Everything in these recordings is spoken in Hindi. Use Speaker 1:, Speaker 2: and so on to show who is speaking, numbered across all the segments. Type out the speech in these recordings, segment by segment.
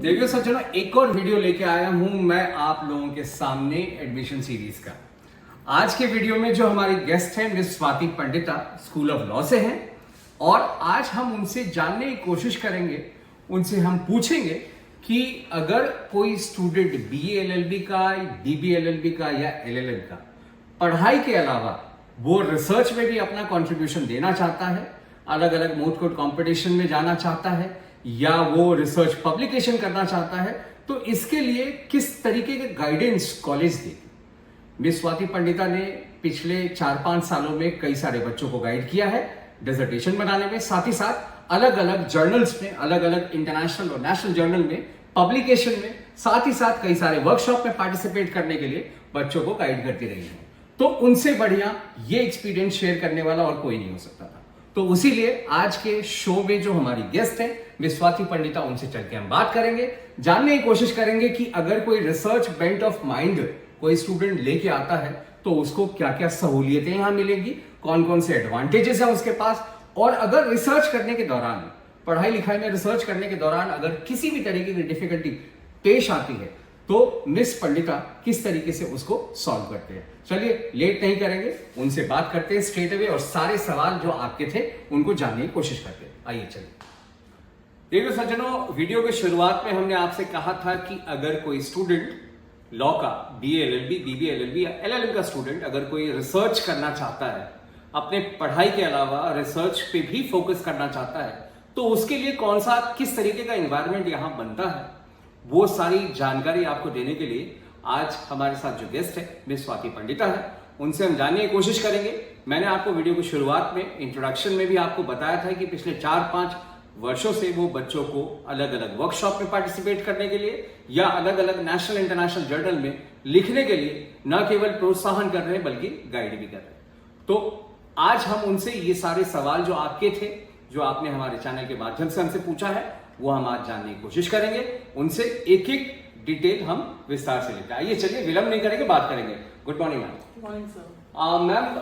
Speaker 1: देखिए सज्जनों, एक और वीडियो लेके आया हूं मैं आप लोगों के सामने एडमिशन सीरीज का। आज के वीडियो में जो हमारी गेस्ट है miss Swati Pandita, school of law से हैं, और आज हम उनसे जानने की कोशिश करेंगे, उनसे हम पूछेंगे कि अगर कोई स्टूडेंट BA LLB का, DB LLB का या LLM का पढ़ाई के अलावा वो रिसर्च में भी अपना कंट्रीब्यूशन देना चाहता है, अलग अलग मोट कोर्ट कॉम्पिटिशन में जाना चाहता है या वो रिसर्च पब्लिकेशन करना चाहता है, तो इसके लिए किस तरीके के गाइडेंस कॉलेज देगी। मिस स्वाति पंडिता ने पिछले 4-5 सालों में कई सारे बच्चों को गाइड किया है डिसर्टेशन बनाने में, साथ ही साथ अलग अलग जर्नल्स में, अलग अलग इंटरनेशनल और नेशनल जर्नल में पब्लिकेशन में, साथ ही साथ कई सारे वर्कशॉप में पार्टिसिपेट करने के लिए बच्चों को गाइड करती रही है। तो उनसे बढ़िया ये एक्सपीरियंस शेयर करने वाला और कोई नहीं हो सकता था। तो उसीलिए आज के शो में जो हमारी गेस्ट है मिस स्वाति पंडिता, उनसे चल के हम बात करेंगे, जानने की कोशिश करेंगे कि अगर कोई रिसर्च बेंट ऑफ माइंड कोई स्टूडेंट लेके आता है तो उसको क्या क्या सहूलियतें यहां मिलेंगी, कौन कौन से एडवांटेजेस हैं उसके पास, और अगर रिसर्च करने के दौरान, पढ़ाई लिखाई में रिसर्च करने के दौरान अगर किसी भी तरीके की डिफिकल्टी पेश आती है तो मिस पंडिता किस तरीके से उसको सॉल्व करते हैं। चलिए लेट नहीं करेंगे, उनसे बात करते हैं स्ट्रेट अवे और सारे सवाल जो आपके थे उनको जानने की कोशिश करते हैं। आइए चलिए। देखिए सज्जनों, वीडियो के शुरुआत में हमने आपसे कहा था कि अगर कोई स्टूडेंट लॉ का BA LLB, DB LLB या LLM का स्टूडेंट अगर कोई रिसर्च करना चाहता है, अपने पढ़ाई के अलावा रिसर्च पे भी फोकस करना चाहता है, तो उसके लिए कौन सा, किस तरीके का एनवायरनमेंट यहां बनता है, वो सारी जानकारी आपको देने के लिए आज हमारे साथ जो गेस्ट है मिस स्वाति पंडिता है, उनसे हम जानने की कोशिश करेंगे। मैंने आपको वीडियो की शुरुआत में, इंट्रोडक्शन में भी आपको बताया था कि पिछले 4-5 वर्षों से वो बच्चों को अलग अलग वर्कशॉप में पार्टिसिपेट करने के लिए या अलग अलग नेशनल इंटरनेशनल जर्नल में लिखने के लिए न केवल प्रोत्साहन कर रहे हैं बल्कि गाइड भी कर रहे हैं। तो आज हम उनसे ये सारे सवाल जो आपके थे, जो आपने हमारे चैनल के माध्यम से हमसे पूछा है, वो हम आज जानने की कोशिश करेंगे। उनसे एक एक डिटेल हम विस्तार से लेते हैं। आइए चलिए, विलंब नहीं करेंगे, बात करेंगे। Good morning ma'am.
Speaker 2: Good morning sir.
Speaker 1: Ma'am,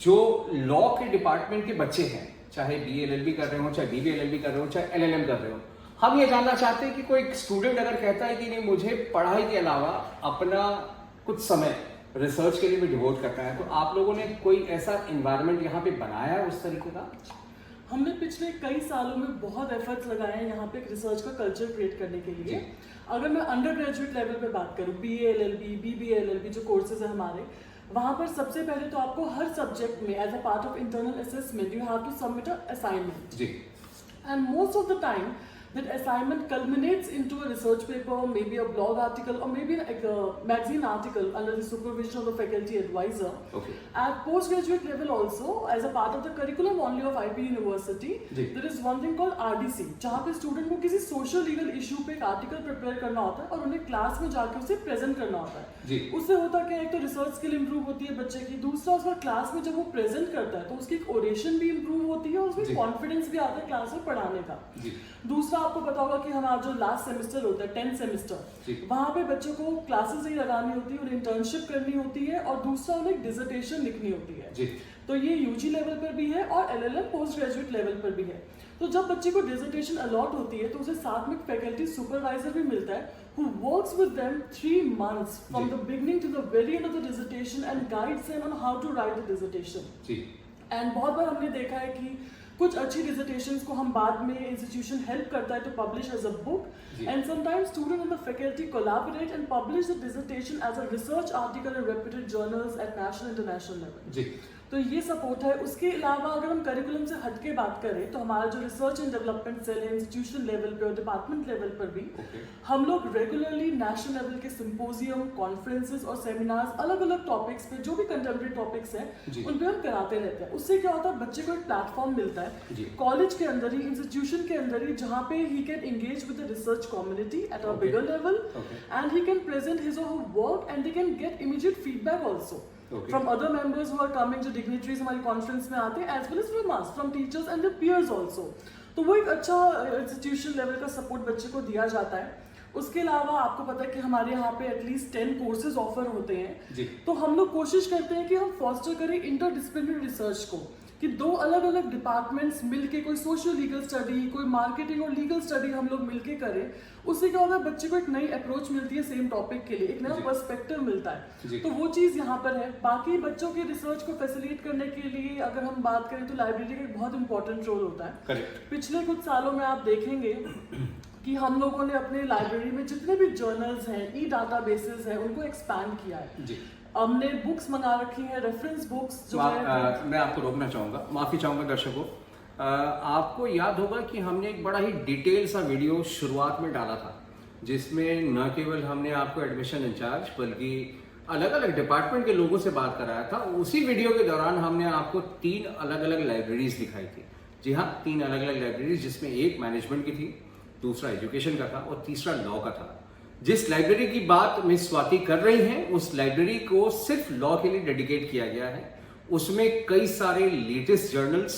Speaker 1: जो लॉ के डिपार्टमेंट के बच्चे हैं, चाहे BA LLB कर रहे हो, चाहे DB LLB कर रहे हो, चाहे LLM कर रहे हो, हम ये जानना चाहते हैं कि कोई स्टूडेंट अगर कहता है कि नहीं, मुझे पढ़ाई के अलावा अपना कुछ समय रिसर्च के लिए भी डिवोट करना है, तो आप लोगों ने कोई ऐसा एनवायरनमेंट यहाँ पे बनाया है उस तरीके का?
Speaker 2: हमने पिछले कई सालों में बहुत एफर्ट्स लगाए हैं यहाँ पे एक रिसर्च का कल्चर क्रिएट करने के लिए। अगर मैं अंडर ग्रेजुएट लेवल पे बात करूँ, BA LLB, BBA LLB जो कोर्सेज है हमारे, वहाँ पर सबसे पहले तो आपको हर सब्जेक्ट में as a part of internal assessment you have to submit a assignment.
Speaker 1: जी।
Speaker 2: And most of the time that assignment culminates into a research paper, maybe a blog article, or maybe a magazine article under the supervision of the faculty advisor.
Speaker 1: Okay.
Speaker 2: At postgraduate level also, as a part of the curriculum only of IB University, there is one thing called RDC, जहाँ पे स्टूडेंट को किसी सोशल लीगल इशू पे एक आर्टिकल प्रिपेयर करना होता है और उन्हें क्लास में जाके उसे प्रेजेंट करना होता है। उससे होता क्या है, एक तो रिसर्च स्किल इंप्रूव होती है बच्चे की, दूसरा उसका क्लास में जब वो प्रेजेंट करता है तो उसकी ओरेशन भी इंप्रूव होती है और उसमें कॉन्फिडेंस भी आता है क्लास में पढ़ाने का। दूसरा आपको पता होगा कि हमारा जो लास्ट सेमेस्टर होता है 10th सेमेस्टर, वहाँ पे बच्चों को क्लासेस ही लगानी होती है, उन्हें इंटर्नशिप करनी होती है और दूसरा उन्हें डिसर्टेशन लिखनी होती है। तो ये UG लेवल पर भी है और LLM पोस्ट ग्रेजुएट लेवल पर भी है। तो जब बच्चे को डिसर्टेशन अलॉट होती है तो उसे साथ में फैकल्टी सुपरवाइजर भी मिलता है who works with them 3 months from the beginning to the very end of the dissertation and guides them on how to write the dissertation. And बहुत बार हमने देखा है कि कुछ अच्छी डिसर्टेशंस को हम बाद में इंस्टीट्यूशन हेल्प करता है to publish as a book, and sometimes student and the faculty collaborate and publish the dissertation as a research article in reputed journals at national international level. तो ये सपोर्ट है। उसके अलावा अगर हम करिकुलम से हटके बात करें तो हमारा जो रिसर्च एंड डेवलपमेंट सेल है इंस्टीट्यूशन लेवल पे और डिपार्टमेंट लेवल पर भी हम लोग रेगुलरली नेशनल लेवल के सिंपोजियम, कॉन्फ्रेंसेस और सेमिनार्स अलग अलग टॉपिक्स पे, जो भी कंटेम्प्रेरी टॉपिक्स हैं उन पे हम कराते रहते हैं। उससे क्या होता है, बच्चे को एक प्लेटफॉर्म मिलता है कॉलेज के अंदर ही, इंस्टीट्यूशन के अंदर ही, जहाँ पे he can engage with the research community at a bigger level and he can present his और her work and they can get immediate feedback also from other members who are coming, जो dignitaries हमारी कॉन्फ्रेंस में आते हैं, as well as from us, from teachers and their peers also. तो वो एक अच्छा इंस्टीट्यूशन लेवल का सपोर्ट बच्चे को दिया जाता है। उसके अलावा आपको पता है कि हमारे यहाँ पे एटलीस्ट 10 कोर्सेज ऑफर होते हैं, तो हम लोग कोशिश करते हैं कि हम फॉस्टर करें इंटरडिसिप्लिनरी रिसर्च को, कि दो अलग अलग डिपार्टमेंट्स मिलके कोई सोशल लीगल स्टडी, कोई मार्केटिंग और लीगल स्टडी हम लोग मिलके करें, उससे क्या होता है बच्चे को एक नई अप्रोच मिलती है सेम टॉपिक के लिए, एक नया पर्सपेक्टिव मिलता है। तो वो चीज़ यहाँ पर है। बाकी बच्चों के रिसर्च को फैसिलिटेट करने के लिए अगर हम बात करें तो लाइब्रेरी का एक बहुत इंपॉर्टेंट रोल होता है।
Speaker 1: करेक्ट।
Speaker 2: पिछले कुछ सालों में आप देखेंगे कि हम लोगों ने अपने लाइब्रेरी में जितने भी जर्नल्स हैं, ई डाटा बेसिस हैं, उनको एक्सपैंड किया है।
Speaker 1: जी।
Speaker 2: हमने बुक्स मंगा रखी हैं, रेफरेंस बुक्स जो है।
Speaker 1: मैं आपको रोकना चाहूँगा, माफ़ी चाहूँगा दर्शकों। आपको याद होगा कि हमने एक बड़ा ही डिटेल सा वीडियो शुरुआत में डाला था, जिसमें न केवल हमने आपको एडमिशन इंचार्ज बल्कि अलग अलग डिपार्टमेंट के लोगों से बात कराया था। उसी वीडियो के दौरान हमने आपको 3 अलग अलग लाइब्रेरीज दिखाई थी। जी हाँ, 3 अलग अलग लाइब्रेरीज, जिसमें एक मैनेजमेंट की थी, दूसरा एजुकेशन का था और तीसरा लॉ का था। जिस लाइब्रेरी की बात मिस स्वाति कर रही हैं, उस लाइब्रेरी को सिर्फ लॉ के लिए डेडिकेट किया गया है। उसमें कई सारे लेटेस्ट जर्नल्स,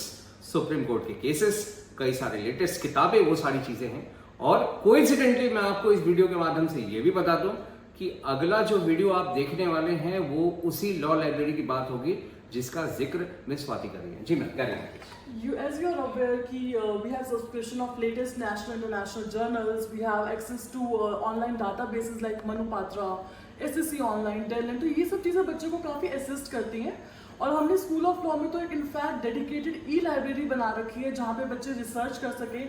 Speaker 1: सुप्रीम कोर्ट के केसेस, कई सारे लेटेस्ट किताबें, वो सारी चीजें हैं। और कोइंसिडेंटली मैं आपको इस वीडियो के माध्यम से ये भी बता दूं कि अगला जो वीडियो आप देखने वाले हैं वो उसी लॉ लाइब्रेरी की बात होगी जिसका जिक्र मिस स्वाति कर रही है। जी मैम, कह
Speaker 2: As you are aware कि we have subscription of latest national international journals, we have access to online databases like Manupatra, SSC Online, Talent, तो ये सब चीज़ें बच्चों को काफ़ी असिस्ट करती हैं। और हमने स्कूल ऑफ लॉ में तो एक इनफैक्ट डेडिकेटेड ई लाइब्रेरी बना रखी है जहाँ पे बच्चे रिसर्च कर सके,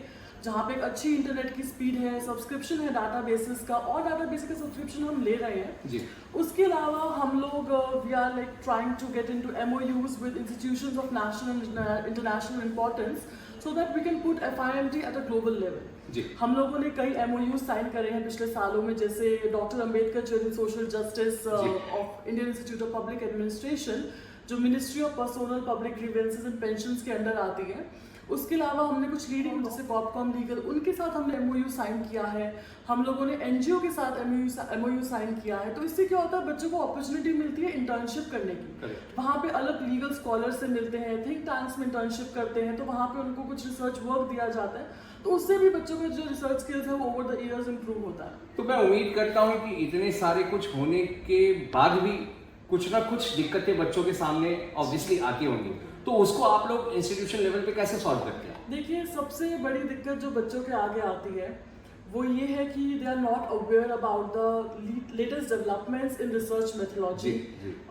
Speaker 2: जहाँ पे एक अच्छी इंटरनेट की स्पीड है, सब्सक्रिप्शन है डाटाबेसेस का, और डाटाबेस का सब्सक्रिप्शन हम ले रहे हैं
Speaker 1: जी।
Speaker 2: उसके अलावा हम लोग we are like trying to get into MOUs with institutions of national and international importance so that we can put FIMD at a global level.
Speaker 1: जी।
Speaker 2: हम लोगों ने कई MOUs साइन करे हैं पिछले सालों में, जैसे doctor Ambedkar chair in social justice of Indian Institute of Public Administration, जो Ministry of Personnel Public Grievances and Pensions के अंडर आती है। उसके अलावा हमने कुछ लीडिंग जैसे कॉपकॉम लीगल, उनके साथ हमने MOU साइन किया है। हम लोगों ने NGO के साथ MOU साइन किया है। तो इससे क्या होता है, बच्चों को अपॉर्चुनिटी मिलती है इंटर्नशिप करने की। वहाँ पे अलग लीगल स्कॉलर से मिलते हैं, थिंक टैंक्स में इंटर्नशिप करते हैं, तो वहाँ पे उनको कुछ रिसर्च वर्क दिया जाता है। तो उससे भी बच्चों का जो रिसर्च स्किल्स है वो ओवर द ईयर्स इंप्रूव होता है।
Speaker 1: तो मैं उम्मीद करता हूँ कि इतने सारे कुछ होने के बाद भी कुछ ना कुछ दिक्कतें बच्चों के सामने ऑब्वियसली आती होंगी, तो उसको आप लोग इंस्टीट्यूशन लेवल पे कैसे सॉल्व करते हैं?
Speaker 2: देखिए, सबसे बड़ी दिक्कत जो बच्चों के आगे आती है वो ये है कि they are not aware about the latest developments in research methodology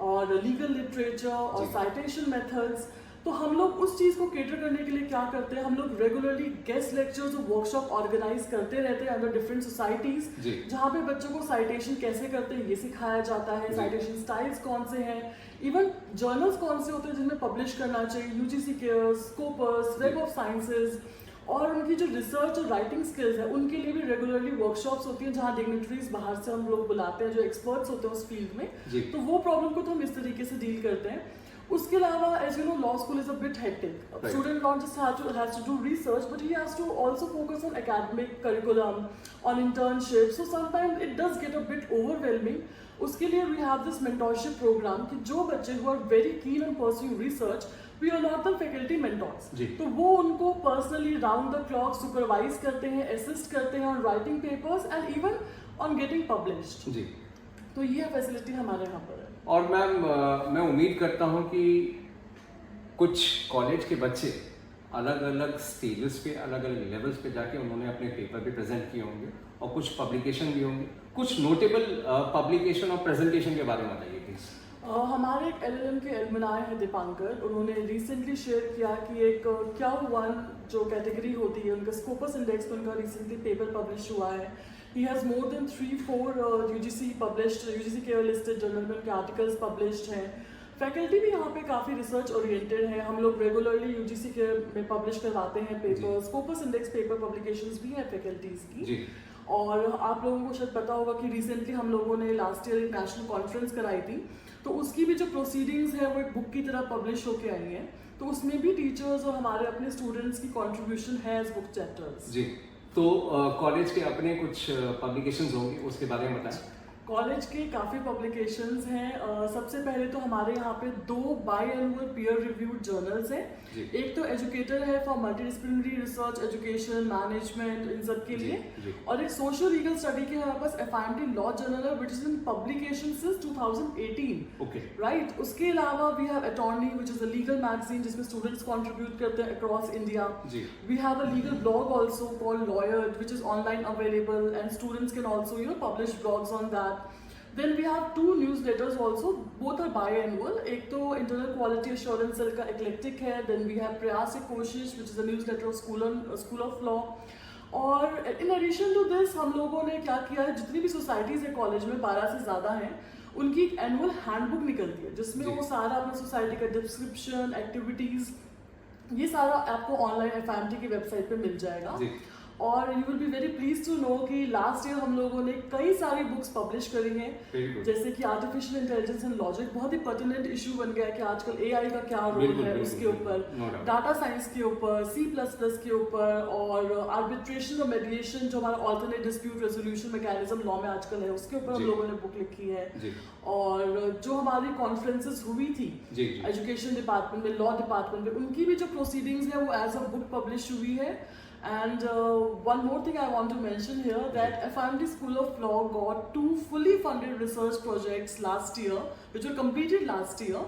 Speaker 2: और लीगल लिटरेचर और साइटेशन मेथड्स। तो हम लोग उस चीज़ को केटर करने के लिए क्या करते हैं, हम लोग रेगुलरली गेस्ट लेक्चर्स और वर्कशॉप ऑर्गेनाइज करते रहते हैं अंडर डिफरेंट सोसाइटीज, जहाँ पे बच्चों को साइटेशन कैसे करते हैं ये सिखाया जाता है, साइटेशन स्टाइल्स कौन से हैं, इवन जर्नल्स कौन से होते हैं जिनमें पब्लिश करना चाहिए, UGC care, Scopus, web of sciences, और उनकी जो रिसर्च और राइटिंग स्किल्स है उनके लिए भी रेगुलरली वर्कशॉप्स होती हैं जहाँ डिग्नेटरीज बाहर से हम लोग बुलाते हैं जो एक्सपर्ट्स होते हैं उस फील्ड में। तो वो प्रॉब्लम को तो हम इस तरीके से डील करते हैं। उसके अलावा as you know law school is a bit hectic. Student not just has to do research but he has to also focus on academic curriculum, on internship, so sometimes it does get a bit overwhelming. उसके लिए we have this mentorship programme कि जो बच्चे who are very keen on pursuing research, we allot them faculty mentors. तो वो उनको personally round the clock supervise करते हैं, असिस्ट करते हैं on writing papers and even on getting published.
Speaker 1: जी।
Speaker 2: तो ये फैसिलिटी हमारे यहाँ पर है।
Speaker 1: और मैम, मैं उम्मीद करता हूँ कि कुछ कॉलेज के बच्चे अलग अलग स्टेजेस पे, अलग अलग लेवल्स पे जाके उन्होंने अपने पेपर भी प्रेजेंट किए होंगे और कुछ पब्लिकेशन भी होंगे। कुछ नोटेबल पब्लिकेशन और प्रेजेंटेशन के बारे में बताइए प्लीज।
Speaker 2: हमारे एक LLM के एलमनाय है दीपांकर, उन्होंने रिसेंटली शेयर किया कि एक Q1 जो कैटेगरी होती है उनका स्कोपस इंडेक्स पे उनका रिसेंटली पेपर पब्लिश हुआ है। He has more than 3-4 UGC care listed journal में उनके आर्टिकल्स पब्लिश्ड हैं। फैकल्टी भी यहाँ पे काफ़ी रिसर्च ओरिएंटेड है। हम लोग रेगुलरली UGC केयर में पब्लिश करवाते हैं paper, Scopus index paper publications भी हैं फैकल्टीज़ की। और आप लोगों को शायद पता होगा कि रिसेंटली हम लोगों ने लास्ट ईयर एक नेशनल कॉन्फ्रेंस कराई थी, तो उसकी भी जो प्रोसीडिंग्स है वो एक बुक की तरह पब्लिश होके आई हैं। तो उसमें भी टीचर्स और हमारे अपने स्टूडेंट्स की कंट्रीब्यूशन है एज बुक चैप्टर्स।
Speaker 1: जी। तो कॉलेज के अपने कुछ पब्लिकेशंस होंगे, उसके बारे में बताएं।
Speaker 2: कॉलेज के काफ़ी पब्लिकेशंस हैं। सबसे पहले तो हमारे यहाँ पे 2 biannual peer reviewed journals हैं। एक तो एजुकेटर है for multidisciplinary research, education, management, इन सब के लिए, और एक सोशल लीगल स्टडी के हमारे पास FIMT लॉ जर्नल है, which is in publication since 2018। Right, उसके अलावा we have attorney which is a legal magazine जिसमें स्टूडेंट्स कॉन्ट्रीब्यूट करते हैं across India. We have a legal blog also called lawyered which is online available and students can also publish blogs on that. Then we have 2 newsletters also, both are biannual. एक तो Internal Quality Assurance Cell का Eclectic है, then we have प्रयास से कोशिश which is a newsletter of School of Law. और in addition to this हम लोगों ने क्या किया है, जितनी भी सोसाइटीज़ है कॉलेज में 12 से ज़्यादा हैं, उनकी एक एनुअल हैंडबुक निकलती है जिसमें वो सारा अपने सोसाइटी का डिस्क्रिप्शन, एक्टिविटीज़, ये सारा आपको ऑनलाइन FIMT की वेबसाइट पे मिल जाएगा। और you will be very please to know कि लास्ट ईयर हम लोगों ने कई सारी बुक्स पब्लिश करी हैं, जैसे कि आर्टिफिशियल इंटेलिजेंस एंड लॉजिक, बहुत ही पर्टिनेंट इशू बन गया है कि आजकल AI का क्या रोल है उसके ऊपर, डाटा साइंस के ऊपर, C++ के ऊपर, और आर्बिट्रेशन और मेडिएशन जो हमारा alternate dispute resolution mechanism law में आजकल है, उसके ऊपर हम लोगों ने बुक लिखी है। और जो हमारी कॉन्फ्रेंसेस हुई थी एजुकेशन डिपार्टमेंट में, लॉ डिपार्टमेंट में, उनकी भी जो प्रोसीडिंग्स है वो एज अ बुक पब्लिश हुई है। And one more thing I want to mention here, that FIMT School of Law got 2 fully funded research projects last year, which were completed last year.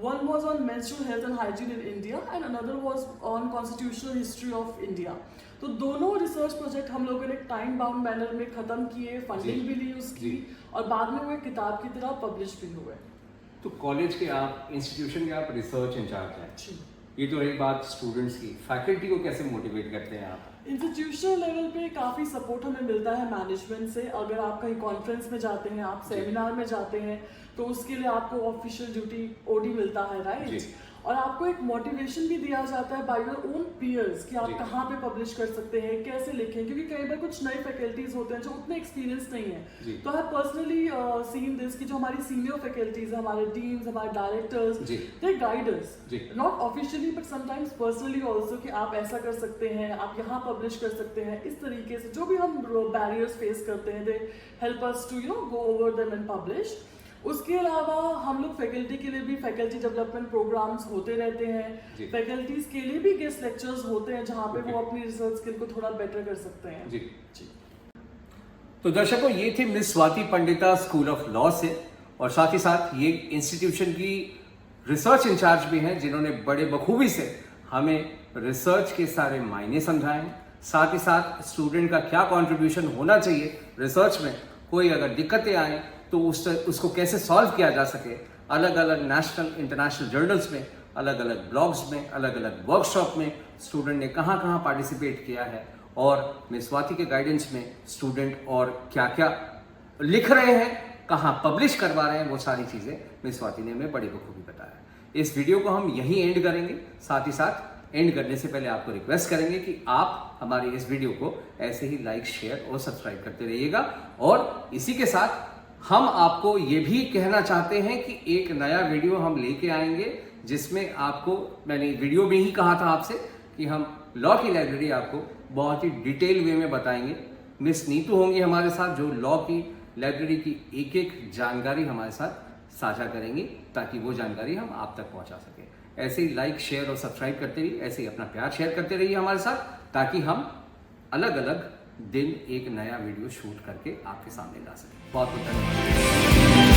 Speaker 2: One was on menstrual health and hygiene in India, and another was on constitutional history of India. तो दोनों रिसर्च प्रोजेक्ट हम लोगों ने टाइम बाउंड मैनर में खत्म किए, फंडिंग भी ली उसकी, और बाद में वो एक किताब की तरह पब्लिश भी हुए।
Speaker 1: तो कॉलेज के आप, इंस्टीट्यूशन के आप रिसर्च इंचार्ज हैं, ये तो एक बात स्टूडेंट्स की, फैकल्टी को कैसे मोटिवेट करते हैं आप?
Speaker 2: इंस्टीट्यूशनल लेवल पे काफ़ी सपोर्ट हमें मिलता है मैनेजमेंट से। अगर आप कहीं कॉन्फ्रेंस में जाते हैं, आप सेमिनार में जाते हैं, तो उसके लिए आपको ऑफिशियल ड्यूटी OD मिलता है, राइट? और आपको एक मोटिवेशन भी दिया जाता है बाय योर ओन पीयर्स कि आप कहाँ पे पब्लिश कर सकते हैं, कैसे लिखें, क्योंकि कई बार कुछ नए फैकल्टीज होते हैं जो उतने एक्सपीरियंस नहीं है। तो आई पर्सनली सीन दिस कि जो हमारी सीनियर फैकल्टीज है, हमारे डीन्स, हमारे directors, they guiders, not officially but sometimes personally also, कि आप ऐसा कर सकते हैं, आप यहाँ पब्लिश कर सकते हैं, इस तरीके से जो भी हम बैरियर्स फेस करते हैं, they help us to go over them and publish. उसके अलावा हम लोग फैकल्टी के लिए भी फैकल्टी डेवलपमेंट प्रोग्राम्स होते रहते हैं, फैकल्टीज के लिए भी गेस्ट लेक्चर्स होते हैं जहाँ पे वो अपनी रिसर्च स्किल को थोड़ा बेटर कर सकते हैं।
Speaker 1: जी। तो दर्शकों, ये थी miss Swati Pandita school of law से, और साथ ही साथ ये इंस्टीट्यूशन की रिसर्च इंचार्ज भी हैं, जिन्होंने बड़े बखूबी से हमें रिसर्च के सारे मायने समझाए, साथ ही साथ स्टूडेंट का क्या कॉन्ट्रीब्यूशन होना चाहिए रिसर्च में, कोई अगर दिक्कतें आए तो उसको कैसे सॉल्व किया जा सके, अलग अलग नेशनल इंटरनेशनल जर्नल्स में, अलग अलग ब्लॉग्स में, अलग अलग वर्कशॉप में स्टूडेंट ने कहाँ कहाँ पार्टिसिपेट किया है, और मिस स्वाति के गाइडेंस में स्टूडेंट और क्या क्या लिख रहे हैं, कहाँ पब्लिश करवा रहे हैं, वो सारी चीज़ें मिस स्वाति ने हमें बड़ी बखूबी बताया। इस वीडियो को हम यहीं एंड करेंगे। साथ ही साथ एंड करने से पहले आपको रिक्वेस्ट करेंगे कि आप हमारे इस वीडियो को ऐसे ही लाइक, शेयर और सब्सक्राइब करते रहिएगा। और इसी के साथ हम आपको ये भी कहना चाहते हैं कि एक नया वीडियो हम लेके आएंगे, जिसमें आपको, मैंने वीडियो में ही कहा था आपसे कि हम लॉ की लाइब्रेरी आपको बहुत ही डिटेल वे में बताएंगे। मिस नीतू होंगी हमारे साथ, जो लॉ की लाइब्रेरी की एक एक जानकारी हमारे साथ साझा करेंगी, ताकि वो जानकारी हम आप तक पहुंचा सकें। ऐसे ही लाइक, शेयर और सब्सक्राइब करते रहिए, ऐसे ही अपना प्यार शेयर करते रहिए हमारे साथ, ताकि हम अलग अलग दिन एक नया वीडियो शूट करके आपके सामने ला सकें। बहुत बहुत धन्यवाद।